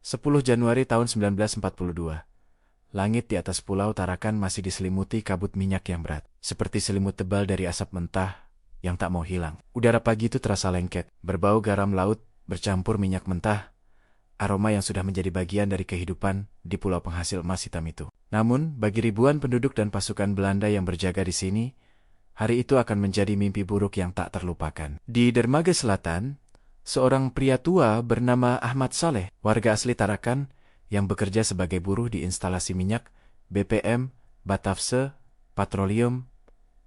10 Januari tahun 1942. Langit di atas Pulau Tarakan masih diselimuti kabut minyak yang berat, seperti selimut tebal dari asap mentah yang tak mau hilang. Udara pagi itu terasa lengket, berbau garam laut bercampur minyak mentah, aroma yang sudah menjadi bagian dari kehidupan di pulau penghasil emas hitam itu. Namun, bagi ribuan penduduk dan pasukan Belanda yang berjaga di sini, hari itu akan menjadi mimpi buruk yang tak terlupakan. Di Dermaga Selatan, seorang pria tua bernama Ahmad Saleh, warga asli Tarakan, yang bekerja sebagai buruh di instalasi minyak, BPM, Batavse, Petroleum,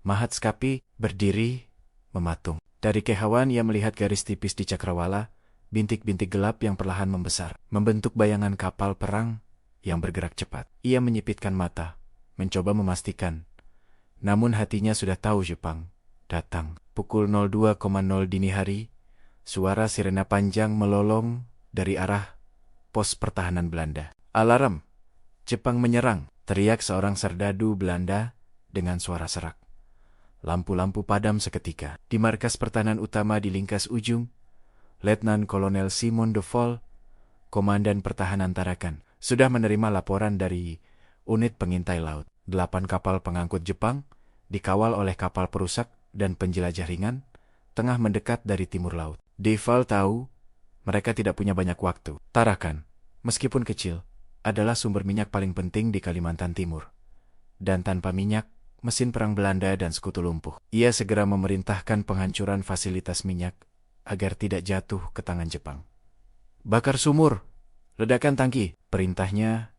Mahatskapi, berdiri, mematung. Dari kehauan ia melihat garis tipis di cakrawala, bintik-bintik gelap yang perlahan membesar, membentuk bayangan kapal perang yang bergerak cepat. Ia menyipitkan mata, mencoba memastikan. Namun hatinya sudah tahu Jepang datang. Pukul 02.00 dini hari, suara sirena panjang melolong dari arah pos pertahanan Belanda. Alarm! Jepang menyerang, teriak seorang serdadu Belanda dengan suara serak. Lampu-lampu padam seketika. Di markas pertahanan utama di Lingkas Ujung, Letnan Kolonel Simon de Vol, Komandan Pertahanan Tarakan, sudah menerima laporan dari unit pengintai laut. 8 kapal pengangkut Jepang, dikawal oleh kapal perusak dan penjelajah ringan, tengah mendekat dari timur laut. De Vol tahu mereka tidak punya banyak waktu. Tarakan, meskipun kecil, adalah sumber minyak paling penting di Kalimantan Timur. Dan tanpa minyak, mesin perang Belanda dan sekutu lumpuh. Ia segera memerintahkan penghancuran fasilitas minyak agar tidak jatuh ke tangan Jepang. Bakar sumur, ledakan tangki, perintahnya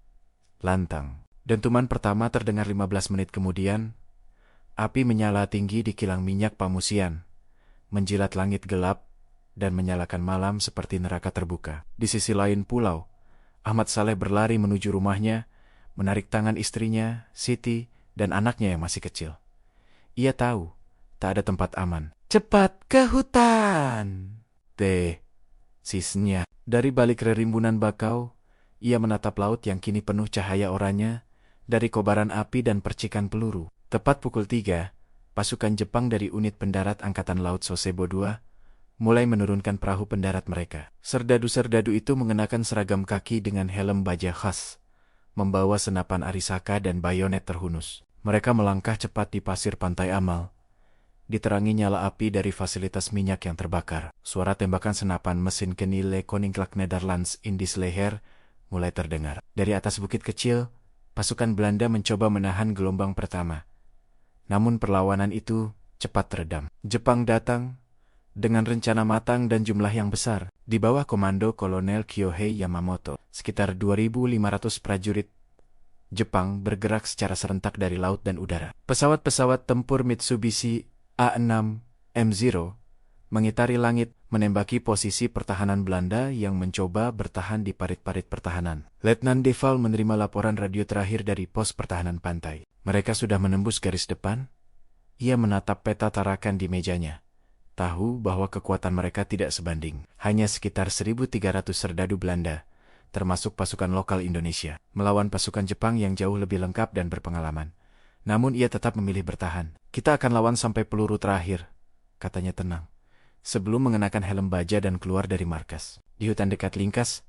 lantang. Dentuman pertama terdengar 15 menit kemudian. Api menyala tinggi di kilang minyak Pamusian, menjilat langit gelap dan menyalakan malam seperti neraka terbuka. Di sisi lain pulau, Ahmad Saleh berlari menuju rumahnya, menarik tangan istrinya, Siti, dan anaknya yang masih kecil. Ia tahu, tak ada tempat aman. Cepat ke hutan! Sisnya. Dari balik rerimbunan bakau, ia menatap laut yang kini penuh cahaya oranye dari kobaran api dan percikan peluru. Tepat pukul 3, pasukan Jepang dari unit pendarat Angkatan Laut Sasebo II mulai menurunkan perahu pendarat mereka. Serdadu-serdadu itu mengenakan seragam kaki dengan helm baja khas, membawa senapan arisaka dan bayonet terhunus. Mereka melangkah cepat di pasir pantai Amal. Diterangi nyala api dari fasilitas minyak yang terbakar. Suara tembakan senapan mesin Kenile Koninklijk Nederlands Indies Leger mulai terdengar. Dari atas bukit kecil, pasukan Belanda mencoba menahan gelombang pertama. Namun perlawanan itu cepat teredam. Jepang datang dengan rencana matang dan jumlah yang besar. Di bawah komando Kolonel Kyohei Yamamoto, sekitar 2.500 prajurit Jepang bergerak secara serentak dari laut dan udara. Pesawat-pesawat tempur Mitsubishi A6M0 mengitari langit, menembaki posisi pertahanan Belanda yang mencoba bertahan di parit-parit pertahanan. Letnan De Vol menerima laporan radio terakhir dari pos pertahanan pantai. Mereka sudah menembus garis depan. Ia menatap peta Tarakan di mejanya. Tahu bahwa kekuatan mereka tidak sebanding. Hanya sekitar 1.300 serdadu Belanda, termasuk pasukan lokal Indonesia, melawan pasukan Jepang yang jauh lebih lengkap dan berpengalaman. Namun ia tetap memilih bertahan. Kita akan lawan sampai peluru terakhir, katanya tenang, sebelum mengenakan helm baja dan keluar dari markas. Di hutan dekat Lingkas,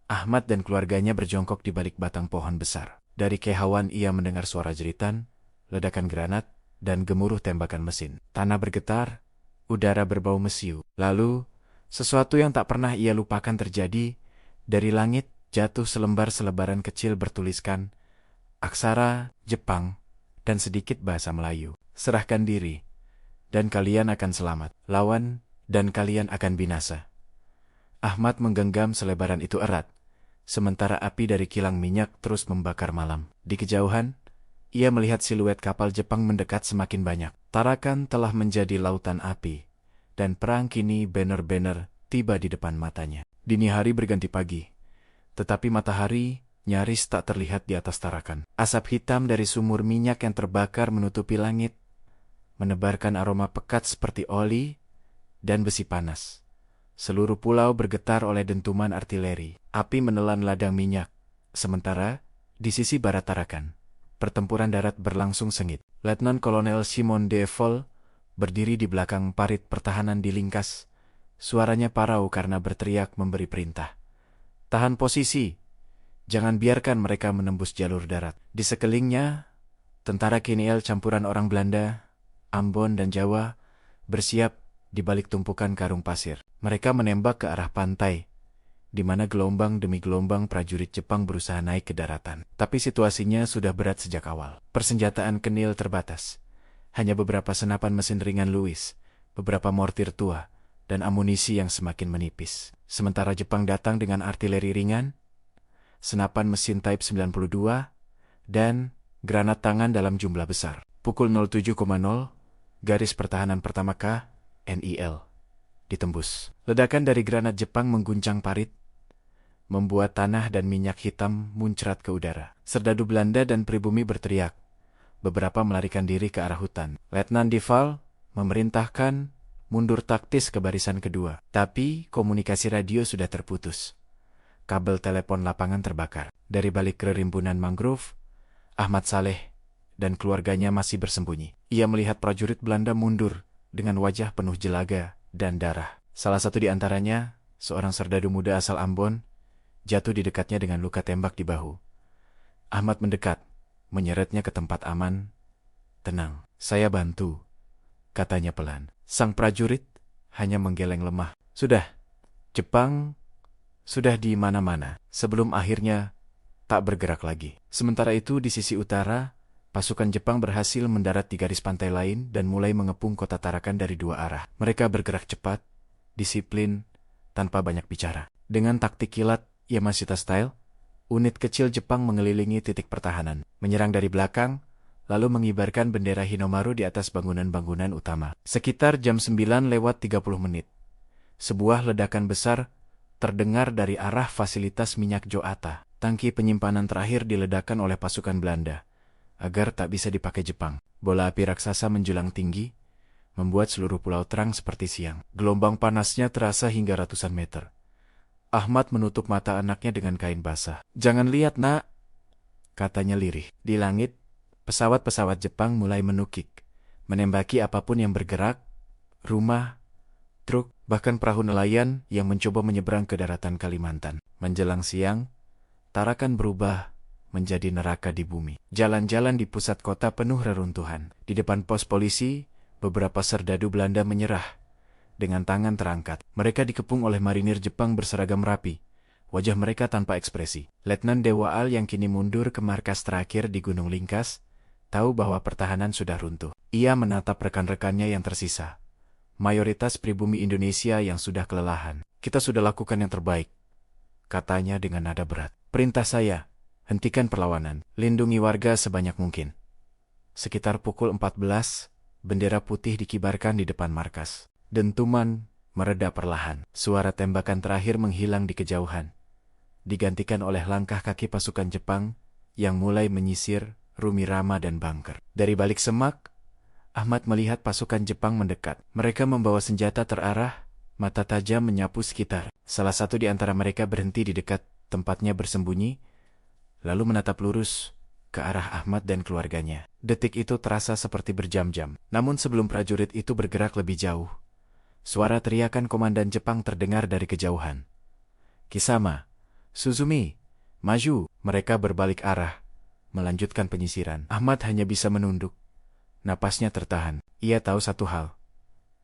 Ahmad dan keluarganya berjongkok di balik batang pohon besar. Dari kehauan ia mendengar suara jeritan, ledakan granat, dan gemuruh tembakan mesin. Tanah bergetar, udara berbau mesiu. Lalu, sesuatu yang tak pernah ia lupakan terjadi. Dari langit jatuh selembar selebaran kecil bertuliskan aksara Jepang dan sedikit bahasa Melayu. Serahkan diri, dan kalian akan selamat. Lawan, dan kalian akan binasa. Ahmad menggenggam selebaran itu erat, sementara api dari kilang minyak terus membakar malam. Di kejauhan, ia melihat siluet kapal Jepang mendekat semakin banyak. Tarakan telah menjadi lautan api, dan perang kini benar-benar tiba di depan matanya. Dini hari berganti pagi, tetapi matahari nyaris tak terlihat di atas Tarakan. Asap hitam dari sumur minyak yang terbakar menutupi langit, menebarkan aroma pekat seperti oli dan besi panas. Seluruh pulau bergetar oleh dentuman artileri. Api menelan ladang minyak. Sementara, di sisi barat Tarakan, pertempuran darat berlangsung sengit. Letnan Kolonel Simon de Vol berdiri di belakang parit pertahanan di Lingkas. Suaranya parau karena berteriak memberi perintah. Tahan posisi. Jangan biarkan mereka menembus jalur darat. Di sekelilingnya, tentara KNIL campuran orang Belanda, Ambon dan Jawa bersiap di balik tumpukan karung pasir. Mereka menembak ke arah pantai, di mana gelombang demi gelombang prajurit Jepang berusaha naik ke daratan. Tapi situasinya sudah berat sejak awal. Persenjataan KNIL terbatas. Hanya beberapa senapan mesin ringan Lewis, beberapa mortir tua, dan amunisi yang semakin menipis. Sementara Jepang datang dengan artileri ringan, senapan mesin Type 92, dan granat tangan dalam jumlah besar. Pukul 07.00, garis pertahanan pertama KNIL ditembus. Ledakan dari granat Jepang mengguncang parit, membuat tanah dan minyak hitam muncrat ke udara. Serdadu Belanda dan pribumi berteriak. Beberapa melarikan diri ke arah hutan. Letnan Dival memerintahkan mundur taktis ke barisan kedua. Tapi komunikasi radio sudah terputus. Kabel telepon lapangan terbakar. Dari balik kerimbunan mangrove, Ahmad Saleh dan keluarganya masih bersembunyi. Ia melihat prajurit Belanda mundur dengan wajah penuh jelaga dan darah. Salah satu di antaranya, seorang serdadu muda asal Ambon, jatuh di dekatnya dengan luka tembak di bahu. Ahmad mendekat, menyeretnya ke tempat aman. "Tenang, saya bantu," katanya pelan. Sang prajurit hanya menggeleng lemah. "Sudah, Jepang sudah di mana-mana," sebelum akhirnya tak bergerak lagi. Sementara itu di sisi utara, pasukan Jepang berhasil mendarat di garis pantai lain dan mulai mengepung kota Tarakan dari dua arah. Mereka bergerak cepat, disiplin, tanpa banyak bicara. Dengan taktik kilat Yamashita Style, unit kecil Jepang mengelilingi titik pertahanan, menyerang dari belakang, lalu mengibarkan bendera Hinomaru di atas bangunan-bangunan utama. Sekitar jam 9:30, sebuah ledakan besar terdengar dari arah fasilitas minyak Joata. Tangki penyimpanan terakhir diledakkan oleh pasukan Belanda, agar tak bisa dipakai Jepang. Bola api raksasa menjulang tinggi, membuat seluruh pulau terang seperti siang. Gelombang panasnya terasa hingga ratusan meter. Ahmad menutup mata anaknya dengan kain basah. "Jangan lihat, nak," katanya lirih. Di langit, pesawat-pesawat Jepang mulai menukik, menembaki apapun yang bergerak, rumah, truk, bahkan perahu nelayan yang mencoba menyeberang ke daratan Kalimantan. Menjelang siang, Tarakan berubah menjadi neraka di bumi. Jalan-jalan di pusat kota penuh reruntuhan. Di depan pos polisi, beberapa serdadu Belanda menyerah dengan tangan terangkat. Mereka dikepung oleh marinir Jepang berseragam rapi. Wajah mereka tanpa ekspresi. Letnan Dewaal yang kini mundur ke markas terakhir di Gunung Lingkas, tahu bahwa pertahanan sudah runtuh. Ia menatap rekan-rekannya yang tersisa. Mayoritas pribumi Indonesia yang sudah kelelahan. "Kita sudah lakukan yang terbaik," katanya dengan nada berat. "Perintah saya, hentikan perlawanan. Lindungi warga sebanyak mungkin." Sekitar pukul 14, bendera putih dikibarkan di depan markas. Dentuman mereda perlahan. Suara tembakan terakhir menghilang di kejauhan, digantikan oleh langkah kaki pasukan Jepang yang mulai menyisir Rumirama dan Bunker. Dari balik semak, Ahmad melihat pasukan Jepang mendekat. Mereka membawa senjata terarah, mata tajam menyapu sekitar. Salah satu di antara mereka berhenti di dekat tempatnya bersembunyi, lalu menatap lurus ke arah Ahmad dan keluarganya. Detik itu terasa seperti berjam-jam. Namun sebelum prajurit itu bergerak lebih jauh, suara teriakan komandan Jepang terdengar dari kejauhan. "Kisama, Suzumi, maju!" Mereka berbalik arah, melanjutkan penyisiran. Ahmad hanya bisa menunduk. Napasnya tertahan. Ia tahu satu hal.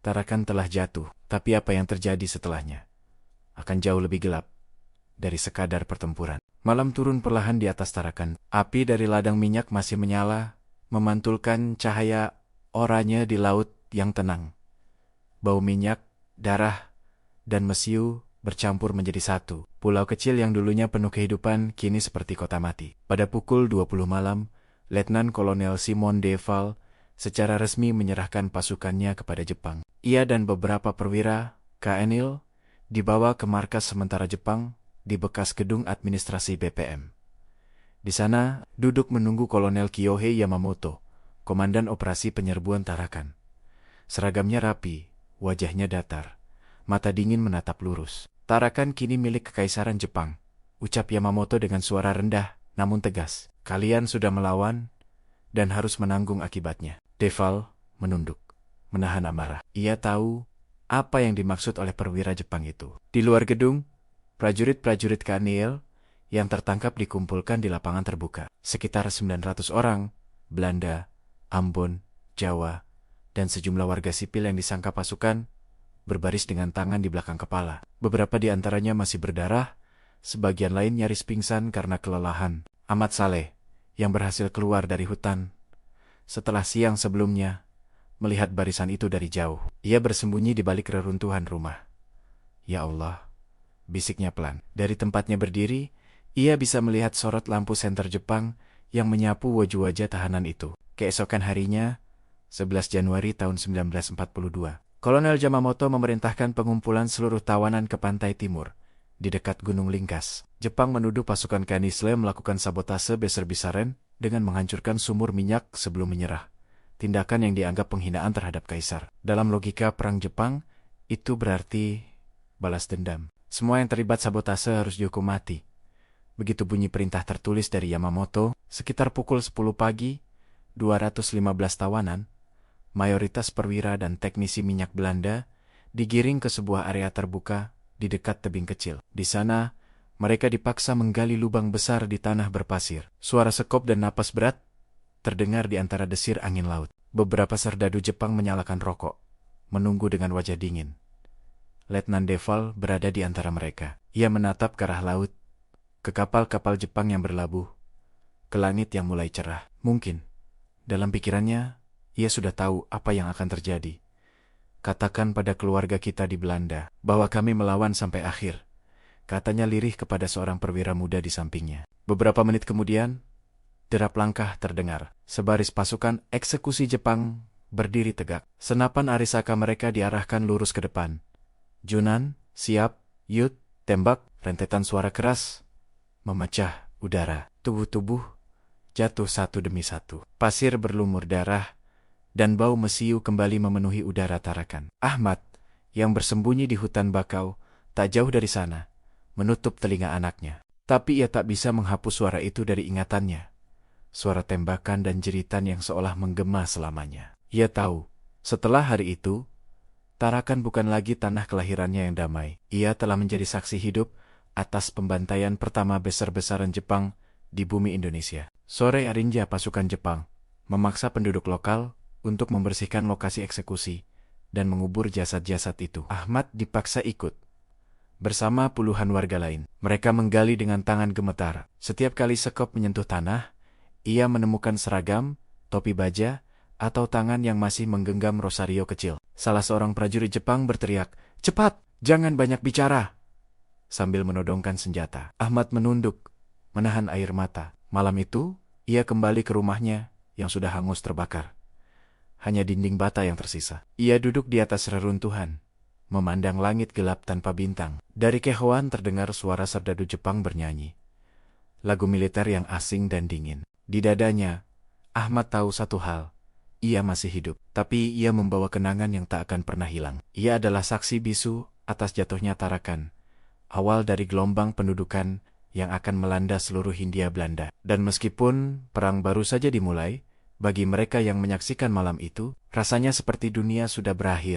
Tarakan telah jatuh, tapi apa yang terjadi setelahnya akan jauh lebih gelap dari sekadar pertempuran. Malam turun perlahan di atas Tarakan. Api dari ladang minyak masih menyala, memantulkan cahaya oranye di laut yang tenang. Bau minyak, darah, dan mesiu bercampur menjadi satu. Pulau kecil yang dulunya penuh kehidupan kini seperti kota mati. Pada pukul 20 malam, Letnan Kolonel Simon Deval secara resmi menyerahkan pasukannya kepada Jepang. Ia dan beberapa perwira KNIL dibawa ke markas sementara Jepang di bekas gedung administrasi BPM. Di sana, duduk menunggu Kolonel Kyohei Yamamoto, komandan operasi penyerbuan Tarakan. Seragamnya rapi, wajahnya datar, mata dingin menatap lurus. "Tarakan kini milik Kekaisaran Jepang," ucap Yamamoto dengan suara rendah namun tegas. "Kalian sudah melawan dan harus menanggung akibatnya." Deval menunduk, menahan amarah. Ia tahu apa yang dimaksud oleh perwira Jepang itu. Di luar gedung, Prajurit-prajurit Kaniel yang tertangkap dikumpulkan di lapangan terbuka. Sekitar 900 orang, Belanda, Ambon, Jawa, dan sejumlah warga sipil yang disangka pasukan, berbaris dengan tangan di belakang kepala. Beberapa di antaranya masih berdarah, sebagian lain nyaris pingsan karena kelelahan. Ahmad Saleh, yang berhasil keluar dari hutan setelah siang sebelumnya, melihat barisan itu dari jauh. Ia bersembunyi di balik reruntuhan rumah. Ya Allah, bisiknya pelan. Dari tempatnya berdiri, ia bisa melihat sorot lampu senter Jepang yang menyapu wajah-wajah tahanan itu. Keesokan harinya, 11 Januari tahun 1942, Kolonel Yamamoto memerintahkan pengumpulan seluruh tawanan ke pantai timur, di dekat Gunung Lingkas. Jepang menuduh pasukan Kanisle melakukan sabotase besar-besaran dengan menghancurkan sumur minyak sebelum menyerah. Tindakan yang dianggap penghinaan terhadap kaisar. Dalam logika perang Jepang, itu berarti balas dendam. Semua yang terlibat sabotase harus dihukum mati. Begitu bunyi perintah tertulis dari Yamamoto, sekitar pukul 10 pagi, 215 tawanan, mayoritas perwira dan teknisi minyak Belanda, digiring ke sebuah area terbuka di dekat tebing kecil. Di sana, mereka dipaksa menggali lubang besar di tanah berpasir. Suara sekop dan napas berat terdengar di antara desir angin laut. Beberapa serdadu Jepang menyalakan rokok, menunggu dengan wajah dingin. Letnan Deval berada di antara mereka. Ia menatap ke arah laut, ke kapal-kapal Jepang yang berlabuh, ke langit yang mulai cerah. Mungkin, dalam pikirannya, ia sudah tahu apa yang akan terjadi. Katakan pada keluarga kita di Belanda bahwa kami melawan sampai akhir, katanya lirih kepada seorang perwira muda di sampingnya. Beberapa menit kemudian, derap langkah terdengar. Sebaris pasukan eksekusi Jepang berdiri tegak. Senapan arisaka mereka diarahkan lurus ke depan. Junan, siap, yut, tembak, rentetan suara keras memecah udara. Tubuh-tubuh jatuh satu demi satu. Pasir berlumur darah, dan bau mesiu kembali memenuhi udara Tarakan. Ahmad, yang bersembunyi di hutan bakau, tak jauh dari sana, menutup telinga anaknya. Tapi ia tak bisa menghapus suara itu dari ingatannya. Suara tembakan dan jeritan yang seolah menggema selamanya. Ia tahu, setelah hari itu, Tarakan bukan lagi tanah kelahirannya yang damai. Ia telah menjadi saksi hidup atas pembantaian pertama besar-besaran Jepang di bumi Indonesia. Sore harinya pasukan Jepang memaksa penduduk lokal untuk membersihkan lokasi eksekusi dan mengubur jasad-jasad itu. Ahmad dipaksa ikut bersama puluhan warga lain. Mereka menggali dengan tangan gemetar. Setiap kali sekop menyentuh tanah, ia menemukan seragam, topi baja, atau tangan yang masih menggenggam rosario kecil. Salah seorang prajurit Jepang berteriak, "Cepat, jangan banyak bicara!" sambil menodongkan senjata. Ahmad menunduk, menahan air mata. Malam itu, ia kembali ke rumahnya yang sudah hangus terbakar. Hanya dinding bata yang tersisa. Ia duduk di atas reruntuhan, memandang langit gelap tanpa bintang. Dari kehauan terdengar suara serdadu Jepang bernyanyi. Lagu militer yang asing dan dingin. Di dadanya, Ahmad tahu satu hal. Ia masih hidup, tapi ia membawa kenangan yang tak akan pernah hilang. Ia adalah saksi bisu atas jatuhnya Tarakan, awal dari gelombang pendudukan yang akan melanda seluruh Hindia Belanda. Dan meskipun perang baru saja dimulai, bagi mereka yang menyaksikan malam itu, rasanya seperti dunia sudah berakhir.